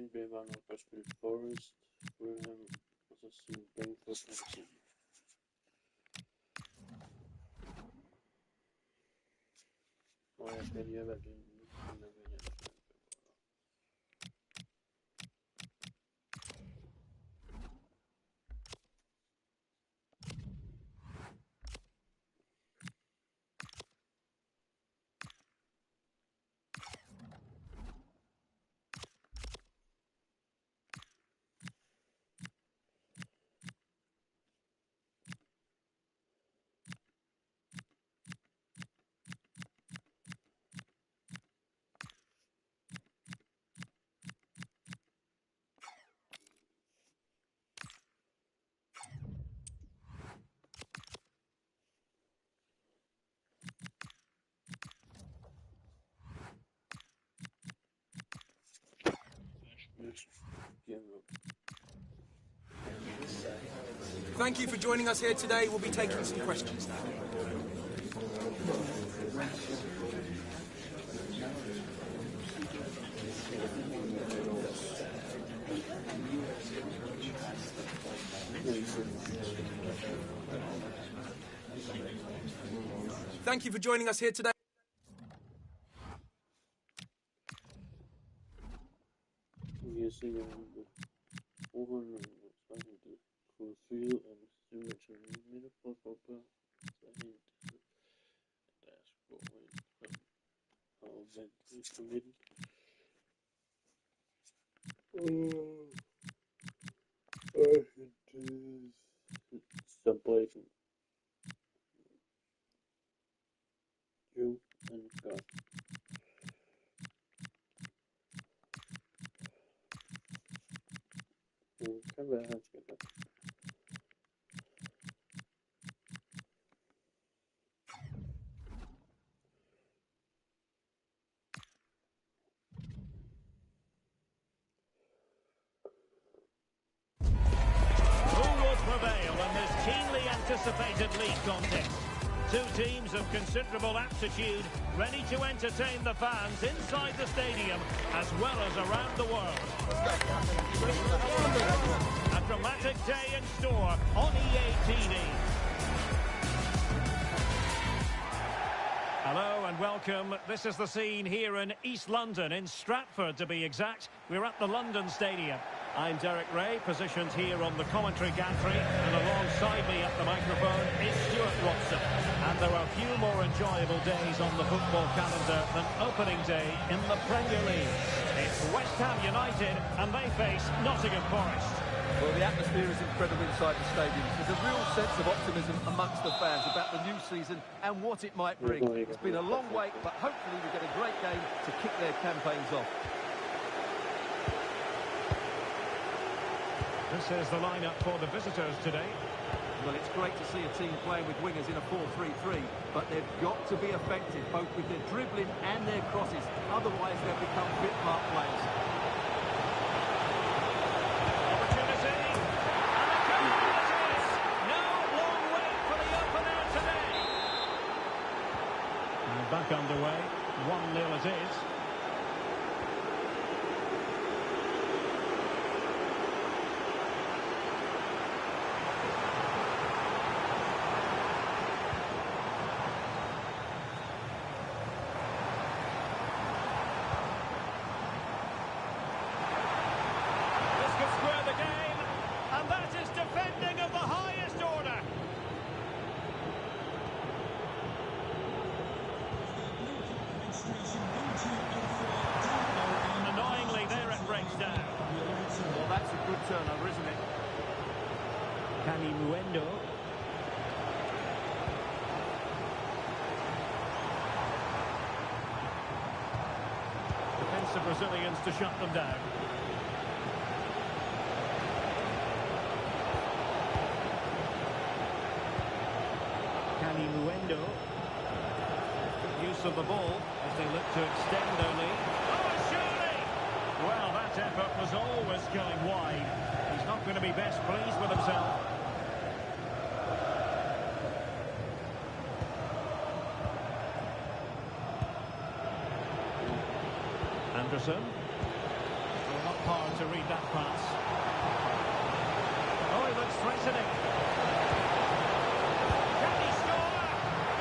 B var nok at spille Forest, Fulham, og så siden Brentford og City. Og jeg kan lige have valgt en nu, men jeg vælger en februar. Thank you for joining us here today. We'll be taking some questions now. Thank you for joining us here today. Subway you and God. Kan være, han skal gøre. Prevail in this keenly anticipated league contest. Two teams of considerable aptitude, ready to entertain the fans inside the stadium as well as around the world. A dramatic day in store on EA TV. Hello and welcome. This is the scene here in East London, in Stratford to be exact. We're at the London Stadium. I'm Derek Ray, positioned here on the commentary gantry, and alongside me at the microphone is Stuart Watson. And there are few more enjoyable days on the football calendar than opening day in the Premier League. It's West Ham United, and they face Nottingham Forest. Well, the atmosphere is incredible inside the stadium. There's a real sense of optimism amongst the fans about the new season and what it might bring. It's been a long wait, but hopefully we get a great game to kick their campaigns off. This is the lineup for the visitors today. Well, it's great to see a team playing with wingers in a 4-3-3, but they've got to be effective, both with their dribbling and their crosses. Otherwise, they'll become bit-part players. Opportunity. And a goal it is. No long wait for the opener today. And back underway. 1-0 it is. Well, that's a good turnover, isn't it? Muendo. Defensive Brazilians to shut them down. Muendo. Use of the ball as they look to extend their lead. Oh, surely! Well, that effort was always going wide. He's not going to be best pleased with himself. Anderson. Well, not far to to read that pass. Oh, he looks threatening. Can he score?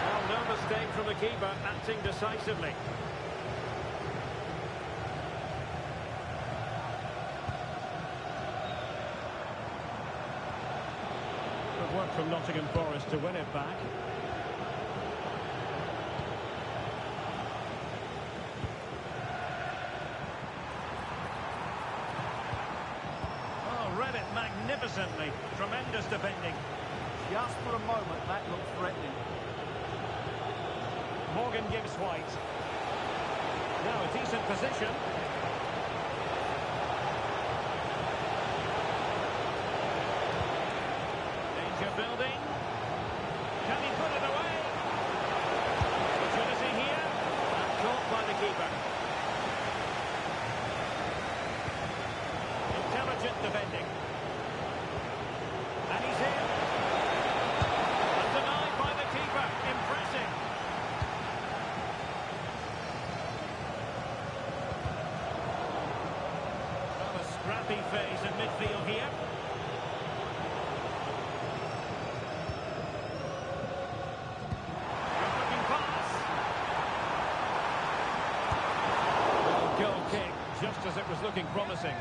Well, no mistake from the keeper, acting decisively. Good work from Nottingham Forest to win it back. Read it magnificently. Tremendous defending. Just for a moment, that looked threatening. Morgan gives White. Now a decent position. Danger building. Can he put it away? Opportunity here. And caught by the keeper. Intelligent defending. And he's in. And denied by the keeper. Impressive. Well, a scrappy phase in midfield here. Good-looking pass. Well, goal kick, just as it was looking promising.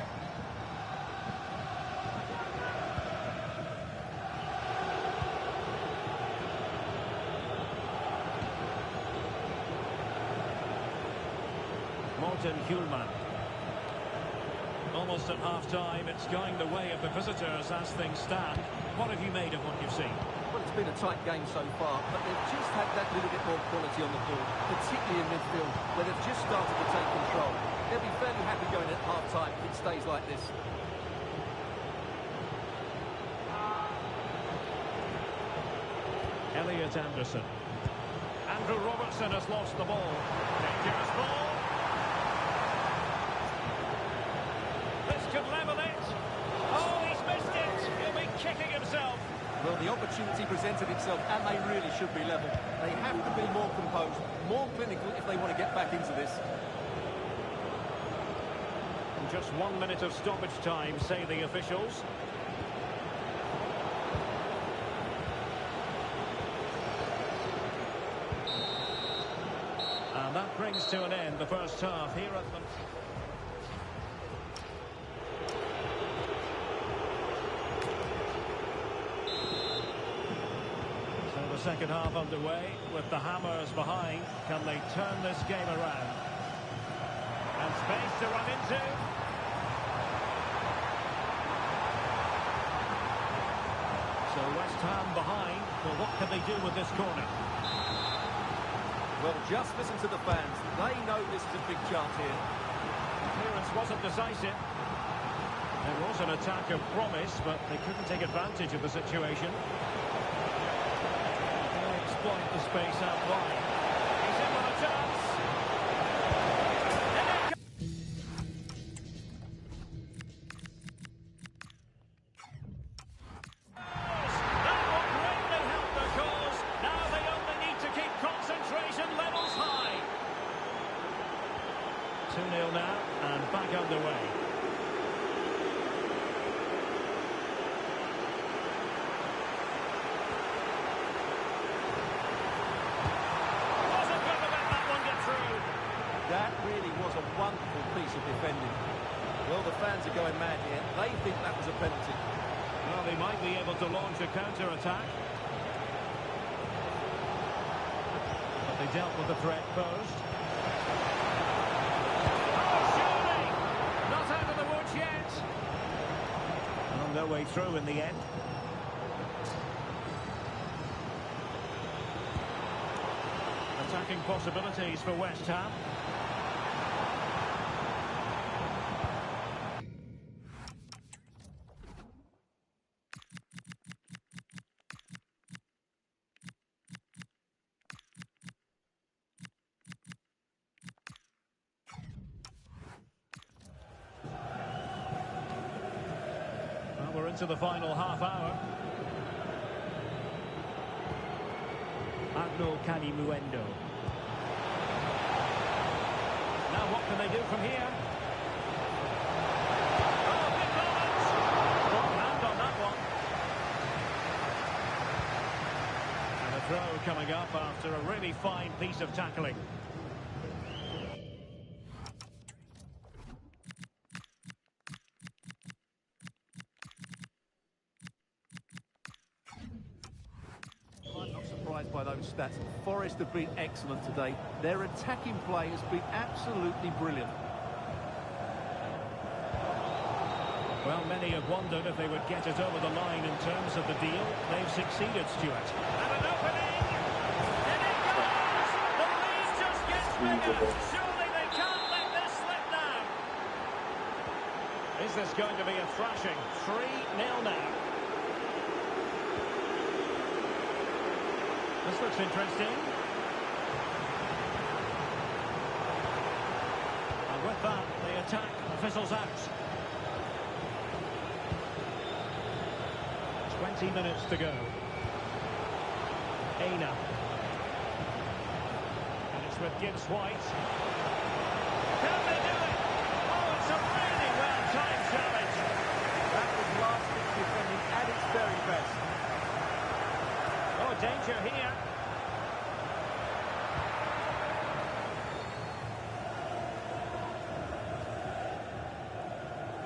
Hulman. Almost at half-time, it's going the way of the visitors as things stand. What have you made of what you've seen? Well, it's been a tight game so far, but they've just had that little bit more quality on the ball, particularly in midfield, where they've just started to take control. They'll be fairly happy going at half-time if it stays like this. Elliot Anderson. Andrew Robertson has lost the ball. Dangerous ball. Could level it. Oh, he's missed it. He'll be kicking himself. Well, the opportunity presented itself, and they really should be level. They have to be more composed, more clinical if they want to get back into this. And just 1 minute of stoppage time, say the officials. And that brings to an end the first half here at the... Second half underway with the Hammers behind. Can they turn this game around? And space to run into. So West Ham behind. Well, what can they do with this corner? Well, just listen to the fans. They know this is a big chance here. Clearance wasn't decisive. There was an attack of promise, but they couldn't take advantage of the situation. Exploit the space out wide. He's in with a chance. That will greatly help the cause. Now they only need to keep concentration levels high. 2-0 now and back underway. That really was a wonderful piece of defending. Well, the fans are going mad here. They think that was a penalty. Well, they might be able to launch a counter-attack. But they dealt with the threat posed. Oh, surely! Not out of the woods yet. Well, no way through in the end. Attacking possibilities for West Ham. Well, we're into the final half hour. Agno Kanimuendo. Now what can they do from here? Oh, coming up after a really fine piece of tackling. I'm not surprised by those stats. Forest have been excellent today. Their attacking play has been absolutely brilliant. Well, many have wondered if they would get it over the line in terms of the deal. They've succeeded, Stuart. And an opening! In it goes! The lead just gets bigger! Surely they can't let this slip now! Is this going to be a thrashing? 3-0 now. This looks interesting. And with that, the attack fizzles out. 20 minutes to go. Aina. And it's with Gibbs White. Can they do it? Oh, it's a really well-timed challenge. That was last-minute defending at its very best. Oh, danger here.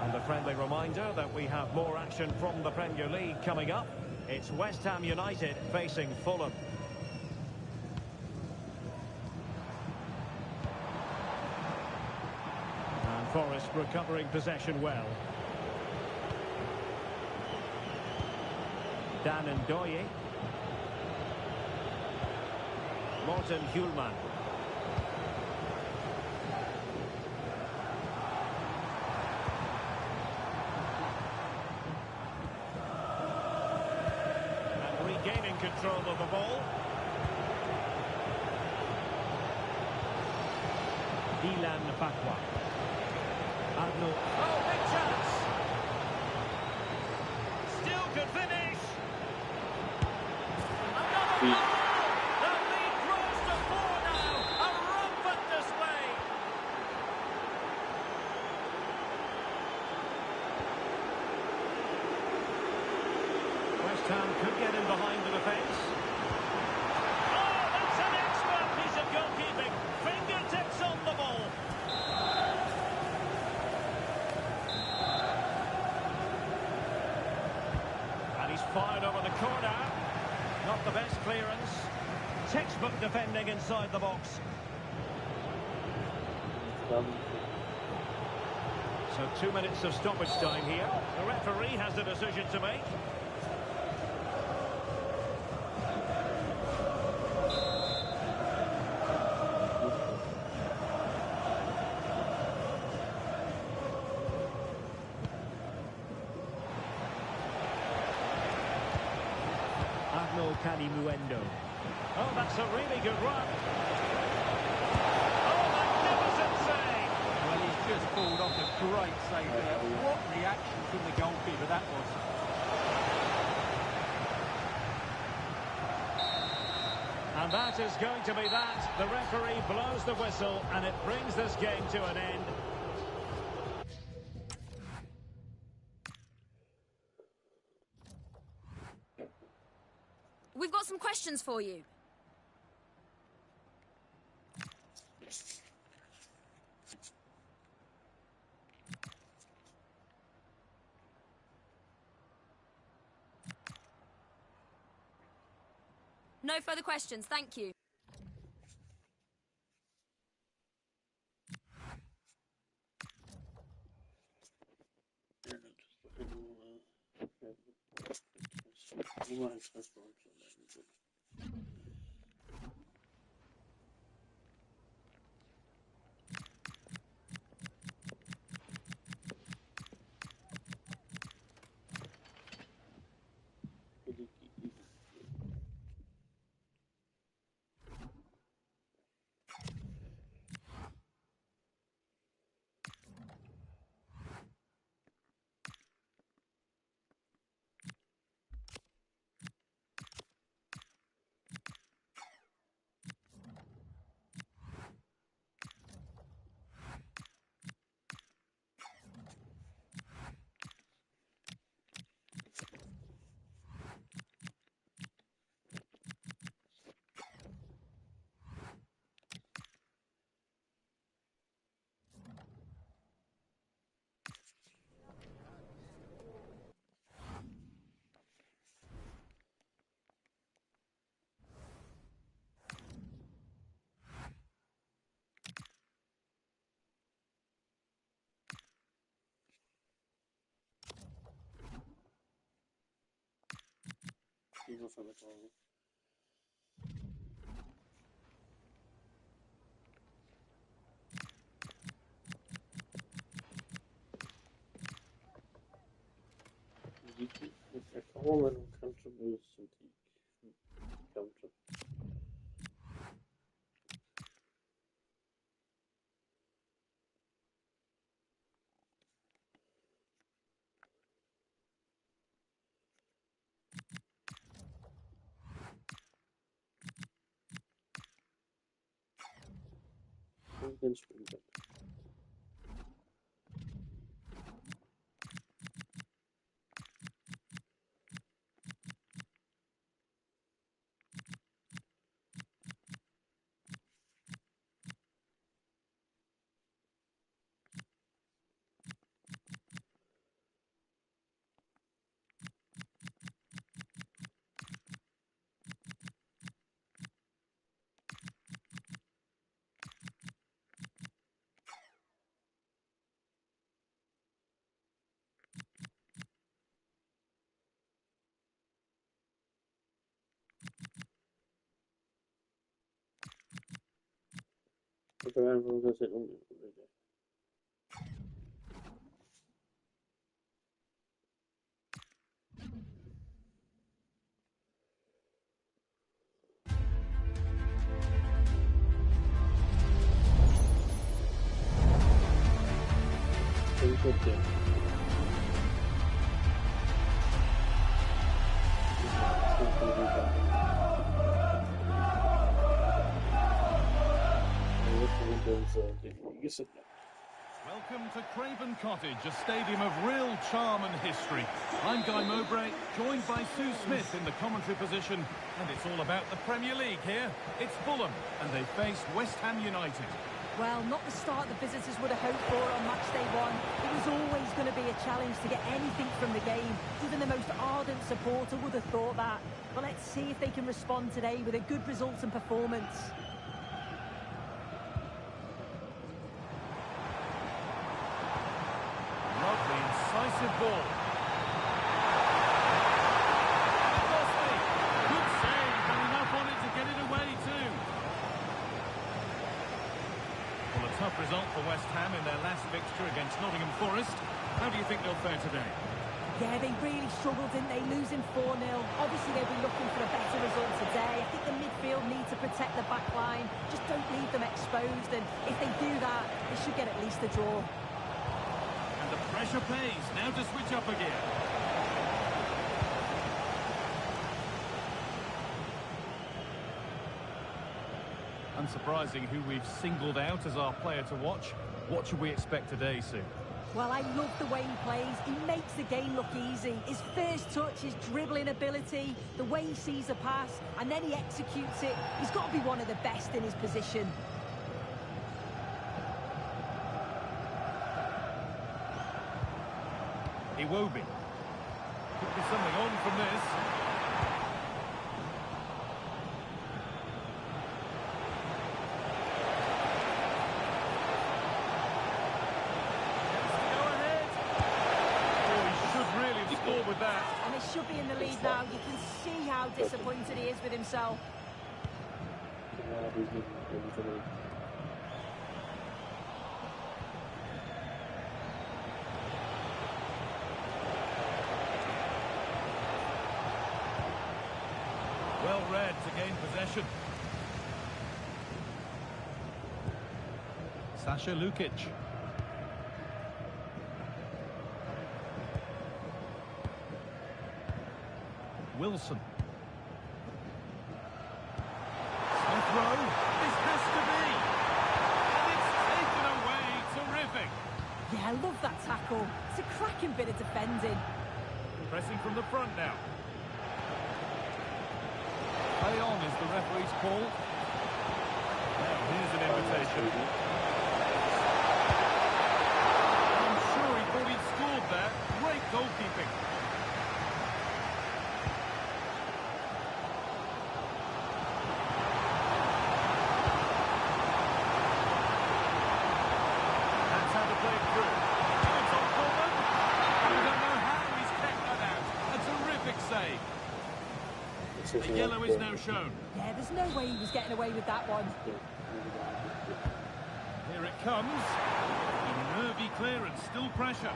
And a friendly reminder that we have more action from the Premier League coming up. It's West Ham United facing Fulham. And Forest recovering possession well. Dan Ndoye. Morten Hjulman. And regaining control of the ball. Ilan Fakwa. Arnaud. Oh, big chance! Still could finish! Another goal! The lead grows to 4 now! A rampant display! West Ham could get in behind the defence. Oh, that's an expert piece of goalkeeping! Fingertips on the ball! And he's fired over the corner. Not the best clearance. Textbook defending inside the box. So 2 minutes of stoppage time here. The referee has a decision to make. Kalimuendo. Oh, that's a really good run. Oh, magnificent save. Well, he's just pulled off a great save there. What reaction from the goalkeeper that was. And that is going to be that. The referee blows the whistle and it brings this game to an end. We've got some questions for you. No further questions, thank you. insofern betragen. Erfahrungen und Kanterbills sind die Kanter. Und den Springbrett. Ich habe einfach das jetzt umgebracht. Okay. Welcome to Craven Cottage, a stadium of real charm and history. I'm Guy Mowbray, joined by Sue Smith in the commentary position, and it's all about the Premier League here. It's Fulham, and they face West Ham United. Well, not the start the visitors would have hoped for on match day one. It was always going to be a challenge to get anything from the game. Even the most ardent supporter would have thought that. But let's see if they can respond today with a good result and performance. Lovely, incisive ball. Good save, and enough on it to get it away too. Well, a tough result for West Ham in their last fixture against Nottingham Forest. How do you think they'll fare today? Yeah, they really struggled, didn't they? Losing 4-0. Obviously, they'll be looking for a better result today. I think the midfield need to protect the back line. Just don't leave them exposed, and if they do that, they should get at least a draw. And the pressure pays. Now to switch up again. Unsurprising who we've singled out as our player to watch. What should we expect today, Sue? Well, I love the way he plays. He makes the game look easy. His first touch, his dribbling ability, the way he sees a pass, and then he executes it. He's got to be one of the best in his position. Iwobi. Could be something on from this. With that. And they should be in the lead now. You can see how disappointed he is with himself. Well read to gain possession. Sasha Lukic. Wilson. Smith Rowe. This has to be. And it's taken away. Terrific. Yeah, I love that tackle. It's a cracking bit of defending. Pressing from the front now. Play on is the referee's call. Now here's an invitation. I'm sure he thought he'd scored there. Great goalkeeping. A yellow is now shown. Yeah, there's no way he was getting away with that one. Here it comes. A nervy clearance, still pressure.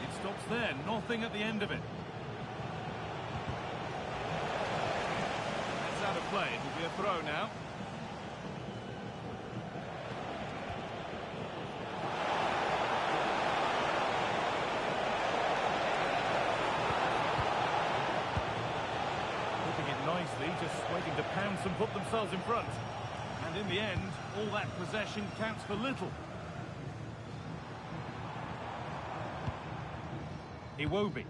It stops there, nothing at the end of it. That's out of play, it will be a throw now. Nicely, just waiting to pounce and put themselves in front. And in the end, all that possession counts for little. Iwobi.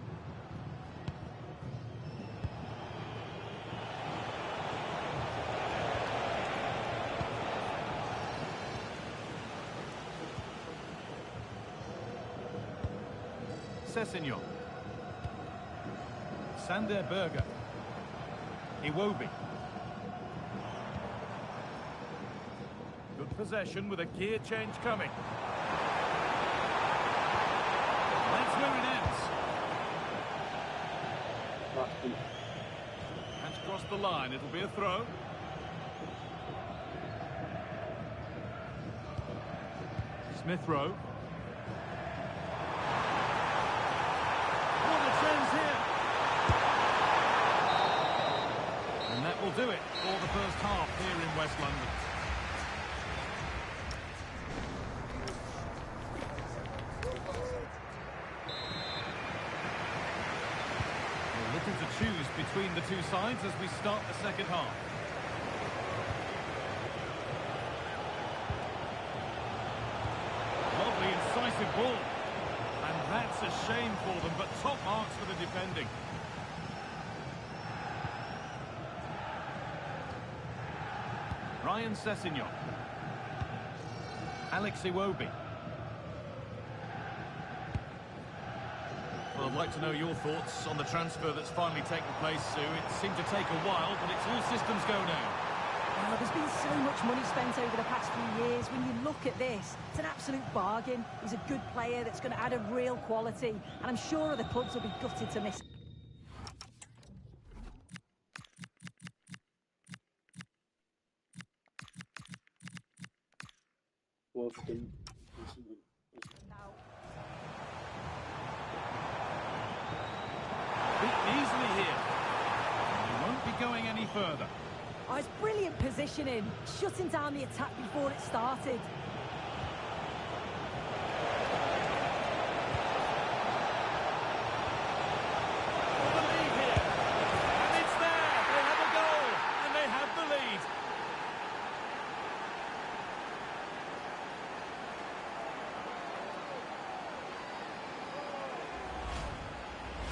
Sessegnon. Sander Berger. Iwobi. Good possession with a gear change coming. That's where it ends. And across the line, it'll be a throw. Smith Rowe. What a chance here. And that will do it for the first half here in West London. A little to choose between the two sides as we start the second half. Lovely incisive ball. And that's a shame for them, but top marks for the defending. Ryan Sessegnon. Alex Iwobi. Well, I'd like to know your thoughts on the transfer that's finally taken place, Sue. It seemed to take a while, but it's all systems go now. Well, there's been so much money spent over the past few years. When you look at this, it's an absolute bargain. He's a good player that's going to add a real quality, and I'm sure other clubs will be gutted to miss. Beaten easily here. He won't be going any further. Oh, it's brilliant positioning, shutting down the attack before it started. For the lead here. And it's there. They have a goal. And they have the lead.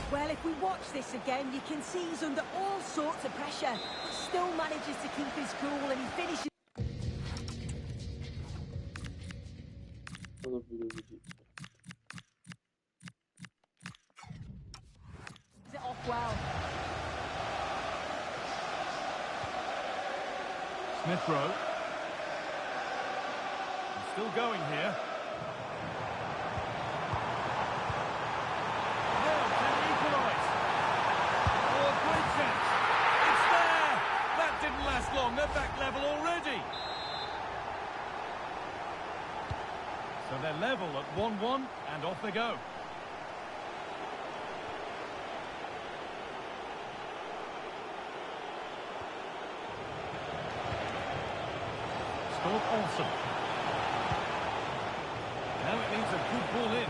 Well, if we watch this again, you can see he's under all sorts of pressure, but still manages to keep his cool, and he finishes. It off well. Smith Rowe. He's still going here. Last long, they're back level already. So they're level at 1-1 and off they go. Scott Olsen. Now it needs a good ball in.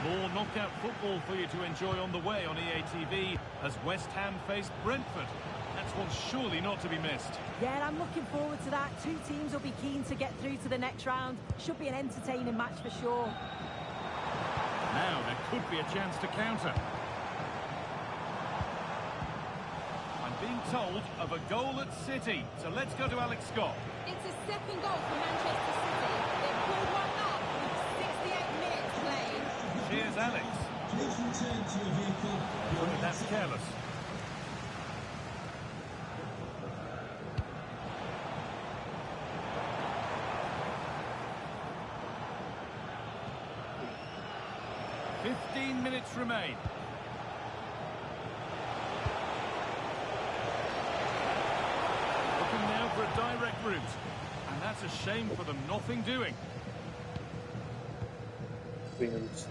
More knockout football for you to enjoy on the way on EA TV as West Ham face Brentford. That's one surely not to be missed. Yeah, I'm looking forward to that. Two teams will be keen to get through to the next round. Should be an entertaining match for sure. Now there could be a chance to counter. I'm being told of a goal at City, so let's go to Alex Scott. It's a second goal for Manchester City. They've pulled one up with 68 minutes here's Alex. That's careless. "15 minutes remain. Looking now for a direct route. And that's a shame for them. Nothing doing. Wings.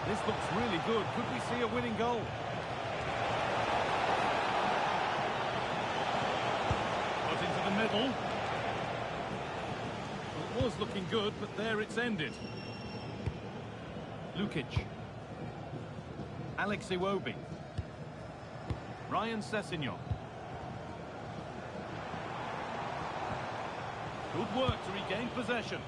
This looks really good. Could we see a winning goal? Got into the middle. It was looking good, but there it's ended. Lukic. Alex Iwobi. Ryan Sessegnon. Good work to regain possession.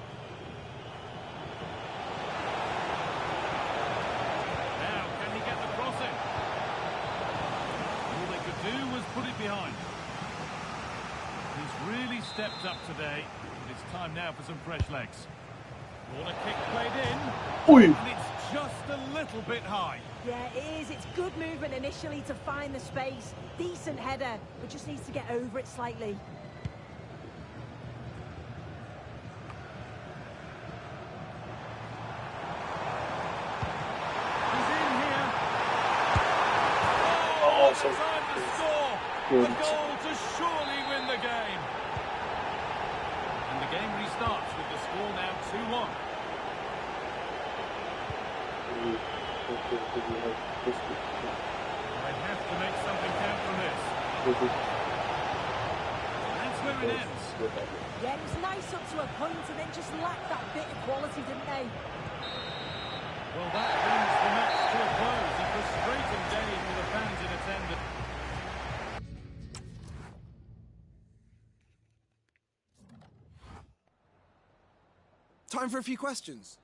Now, can he get the cross in? All they could do was put it behind. He's really stepped up today. But it's time now for some fresh legs. Corner kick played in. Oi. And it's just a little bit high. Yeah, it is. It's good movement initially to find the space. Decent header, but just needs to get over it slightly. He's in here. Oh, What a time to score. Good. A goal to surely win the game. And the game restarts with the score now 2-1. They have to make something count from this. That's where it ends. Yeah, it was nice up to a point and then just lacked that bit of quality, didn't they? Well, that brings the match to a close. A frustrating day for the fans in attendance. Time for a few questions.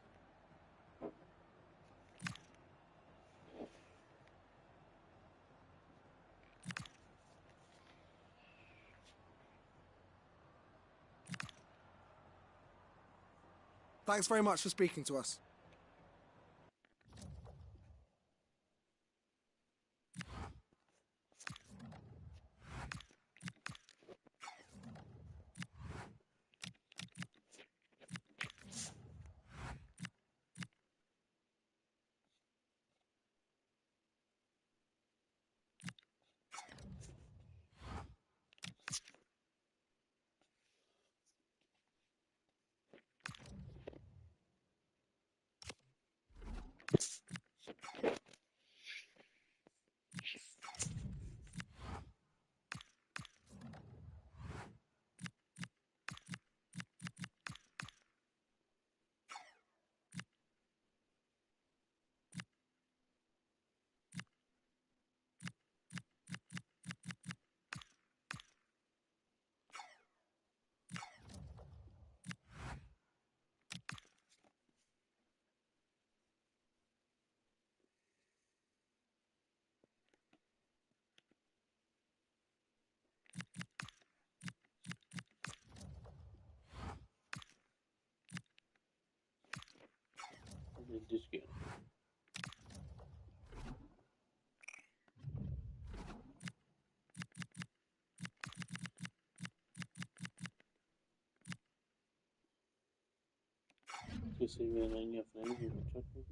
Thanks very much for speaking to us. This game. Kasi nga na niya friend yung chat mo.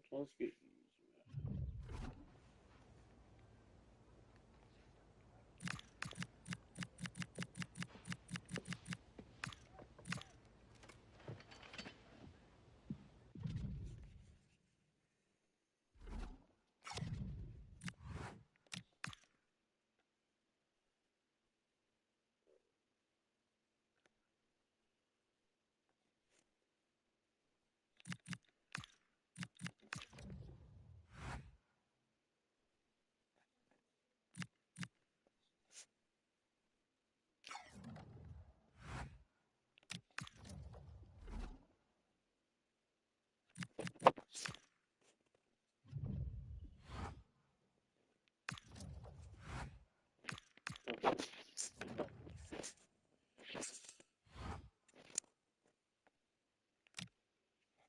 let's get easy.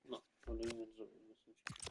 No, non devi mezz'ora.